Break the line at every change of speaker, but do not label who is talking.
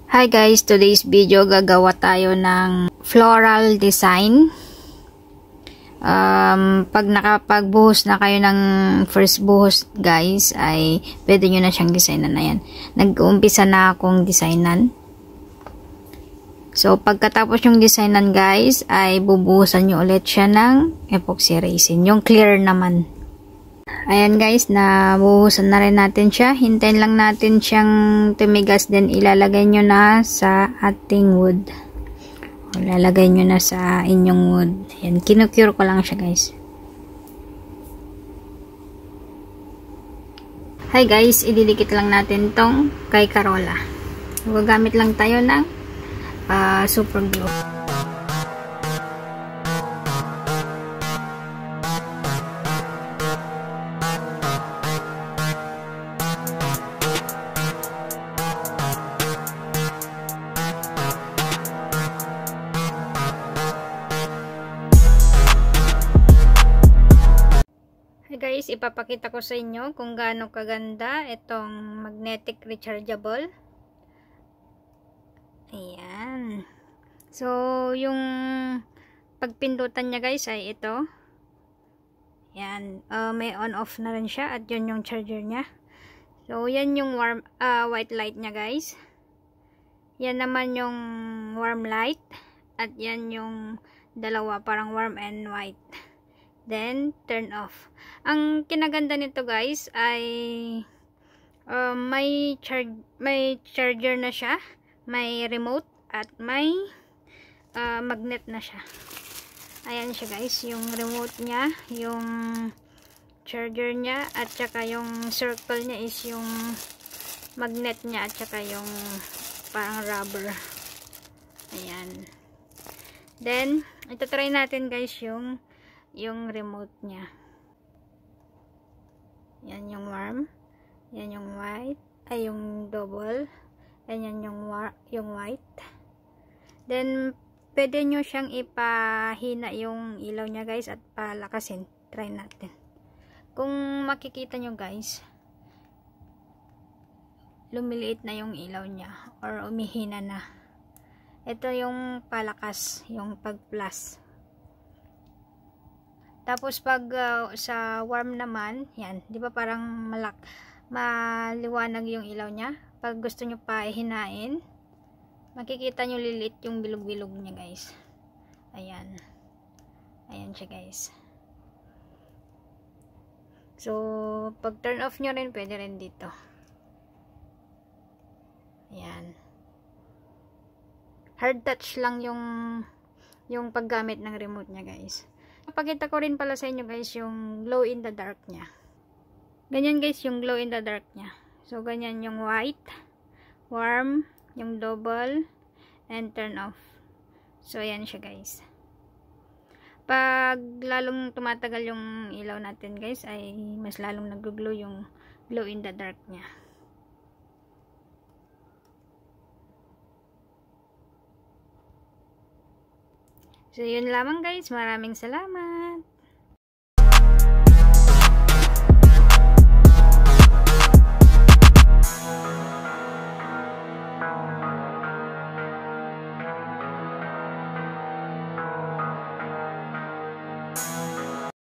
Hi guys, today's video gagawa tayo ng floral design. Pag nakapagbuhos na kayo ng first buhos guys, ay pwede nyo na siyang designan na yan. Nag-uumpisa na akong designan. So pagkatapos yung designan guys, ay bubuhusan nyo ulit siya ng epoxy resin. Yung clear naman. Ayan guys, nabuhusan na rin natin siya. Hintayin lang natin siyang tumigas, then ilalagay nyo na sa ating wood. O, lalagay nyo na sa inyong wood. Ayan, kinukure ko lang siya guys. Hi guys, ididikit lang natin tong kay Carola. Gagamit lang tayo ng super glue. Guys, ipapakita ko sa inyo kung gaano kaganda itong magnetic rechargeable. Ayan. So, yung pagpindutan niya guys ay ito. Ayan. May on-off na rin siya at yun yung charger niya. So, yan yung white light niya guys. Yan naman yung warm light. At yan yung dalawa, parang warm and white. Then, turn off. Ang kinaganda nito guys ay may charger na siya, may remote, at may magnet na siya. Ayan siya guys, yung remote niya, yung charger niya, at saka yung circle niya is yung magnet niya, at saka yung parang rubber. Ayan. Then, ito try natin guys yung remote niya. Yan yung warm, yan yung white, ay yung double, and yan yung white. Then pwede nyo siyang ipahina yung ilaw niya guys at palakasin. Try natin. Kung makikita nyo guys, lumiliit na yung ilaw niya or umihina na. Ito yung palakas, yung pag plus. Tapos pag sa warm naman, yan, 'di ba parang maliwanag yung ilaw niya. Pag gusto niyo pa ihinain, makikita niyo lilit yung bilog-bilog niya, guys. Ayan. Ayan siya, guys. So, pag turn off niyo rin, pwede rin dito. Ayan. Hard touch lang yung paggamit ng remote niya, guys. Pakita ko rin pala sa inyo guys yung glow in the dark niya. Ganyan guys yung glow in the dark niya. So ganyan yung white, warm, yung double, and turn off. So ayan siya guys. Pag lalong tumatagal yung ilaw natin guys ay mas lalong nag-glow yung glow in the dark niya. So, yun lamang guys. Maraming salamat.